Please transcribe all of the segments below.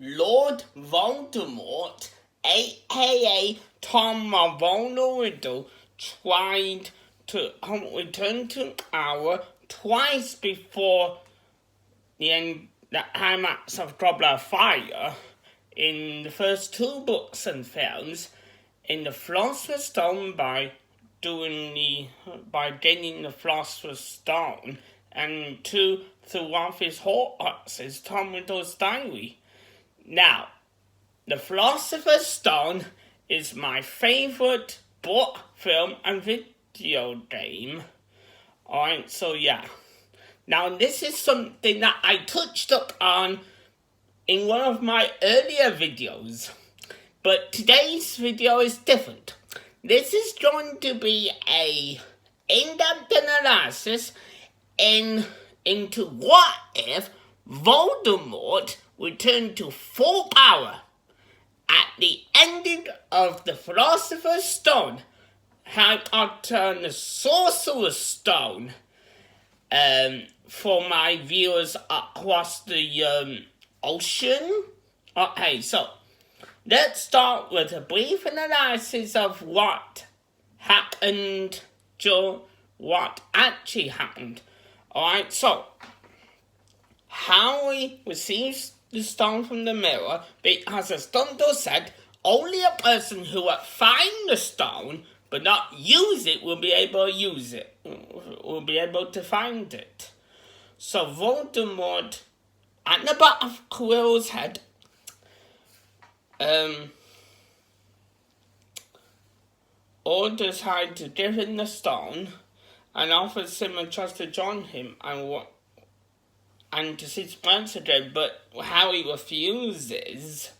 Lord Voldemort, aka Tom Marvolo Riddle, tried to return to power twice before the climax of Goblet of Fire in the first two books and films, in the Philosopher's Stone by gaining the Philosopher's Stone, and two through one of his Horcruxes, Tom Riddle's diary. Now, the Philosopher's Stone is my favourite book, film, and video game. Alright, so yeah. Now, this is something that I touched up on in one of my earlier videos, but today's video is different. This is going to be a in-depth analysis into what if Voldemort returned to full power at the ending of the Philosopher's Stone, how it got the Sorcerer's Stone, for my viewers across the ocean. Okay, so let's start with a brief analysis of what happened, what actually happened. Alright, so Harry receives the stone from the mirror because, as Dumbledore said, only a person who would find the stone but not use it will be able to use it, will be able to find it. So Voldemort, at the back of Quirrell's head, orders Harry to give him the stone and offers him a chance to join him and to see Spencer again, but Harry refuses.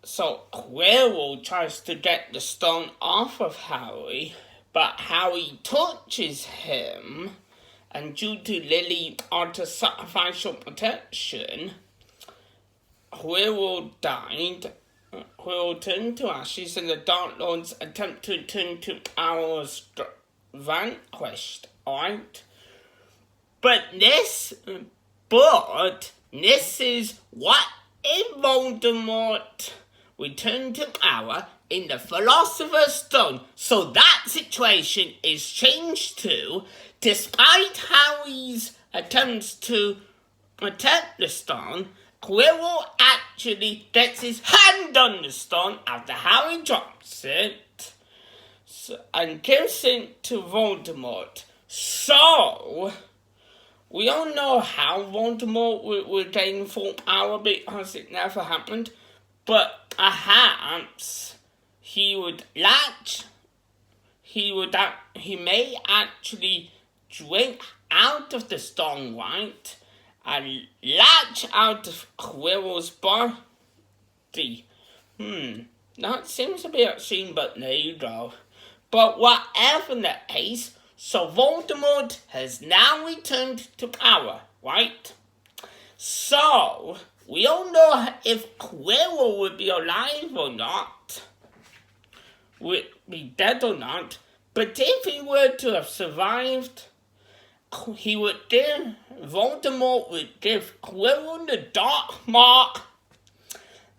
So Quirrell tries to get the stone off of Harry, but Harry touches him, and due to Lily Otter's sacrificial protection, Quirrell died. Quirrell turned to ashes, and the Dark Lords attempt to return to ours vanquished, alright? But this is what if Voldemort returned to power in the Philosopher's Stone. So that situation is changed too, despite Harry's attempts to protect the stone. Quirrell actually gets his hand on the stone after Harry drops it and gives it to Voldemort. So we don't know how Voldemort would gain full power because it never happened, but perhaps he may actually drink out of the stone, right, and latch out of Quirrell's body. That seems a bit obscene, but there you go. But whatever the case, so Voldemort has now returned to power, right? So we don't know if Quirrell would be alive or not, would be dead or not, but if he were to have survived, Voldemort would give Quirrell the Dark Mark.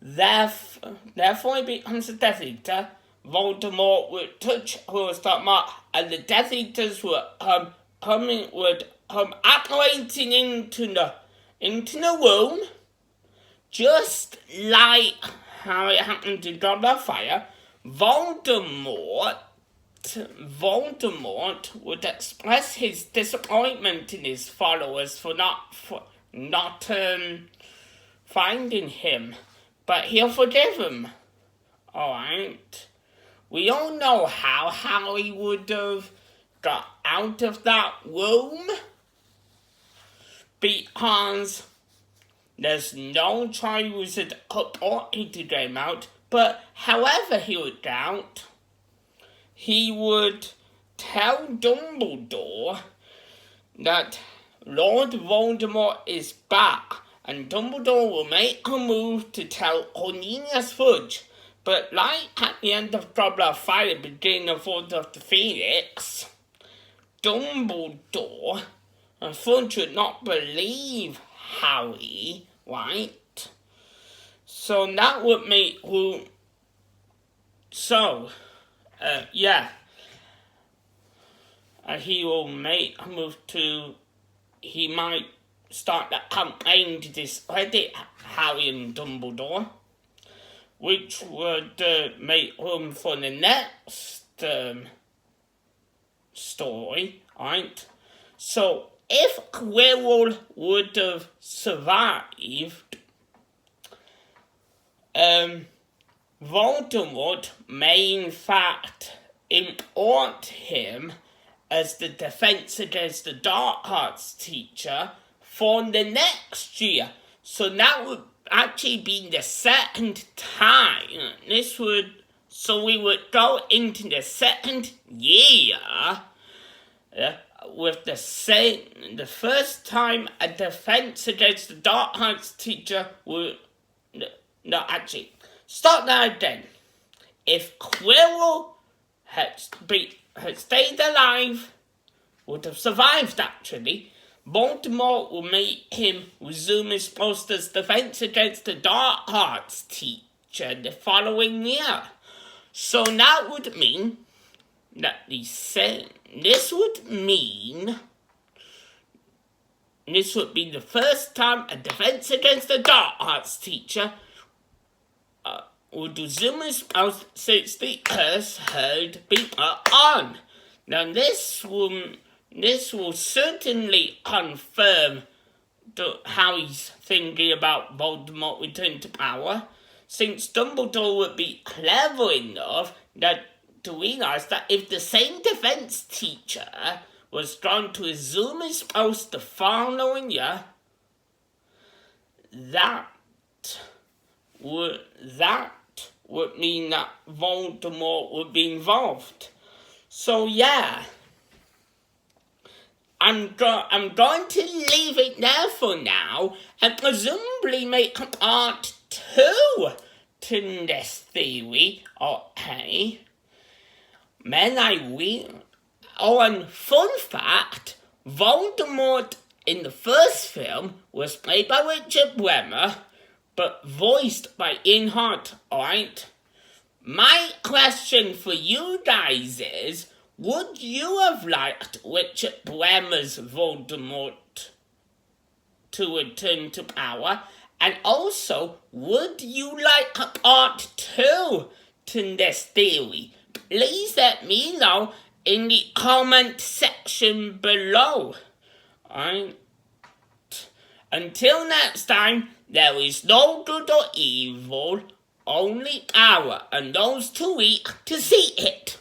Therefore he becomes a Death Eater. Voldemort would touch Quirrell's Dark Mark, and the Death Eaters would come operating into the room, just like how it happened in Goblet of Fire. Voldemort would express his disappointment in his followers for not finding him, but he'll forgive him. Alright. We don't know how Harry would have got out of that room, because there's no Triwizard authority to get him out, but however he would get out, he would tell Dumbledore that Lord Voldemort is back, and Dumbledore will make a move to tell Cornelius Fudge. But like at the end of Goblet of Fire, beginning of Order of the Phoenix, Dumbledore and Fudge would not believe Harry right? So that would make who. So, he will move to. He might start the campaign to discredit Harry and Dumbledore, which would make room for the next story, right? So, if Quirrell would have survived, Voldemort may in fact import him as the Defense Against the Dark Arts teacher for the next year. So that would actually be the second time. So we would go into the second year with the first time a Defense Against the Dark Arts teacher would. No, actually, start that again. If Quirrell had stayed alive, would have survived actually, Voldemort will make him resume his post as Defense Against the Dark Arts teacher the following year. So that would mean that this would be the first time a Defense Against the Dark Arts teacher would resume his post since the curse had been on. Now this will certainly confirm how he's thinking about Voldemort returning to power, since Dumbledore would be clever enough to realise that if the same defence teacher was going to resume his post the following year, that would mean that Voldemort would be involved. So yeah, I'm going to leave it there for now, and presumably make part 2 to this theory, okay? And fun fact, Voldemort in the first film was played by Richard Bremer, but voiced by Ian Hart, alright? My question for you guys is, would you have liked Richard Bremer's Voldemort to return to power? And also, would you like a part 2 to this theory? Please let me know in the comment section below. Alright? Until next time, there is no good or evil, only power, and those too weak to see it.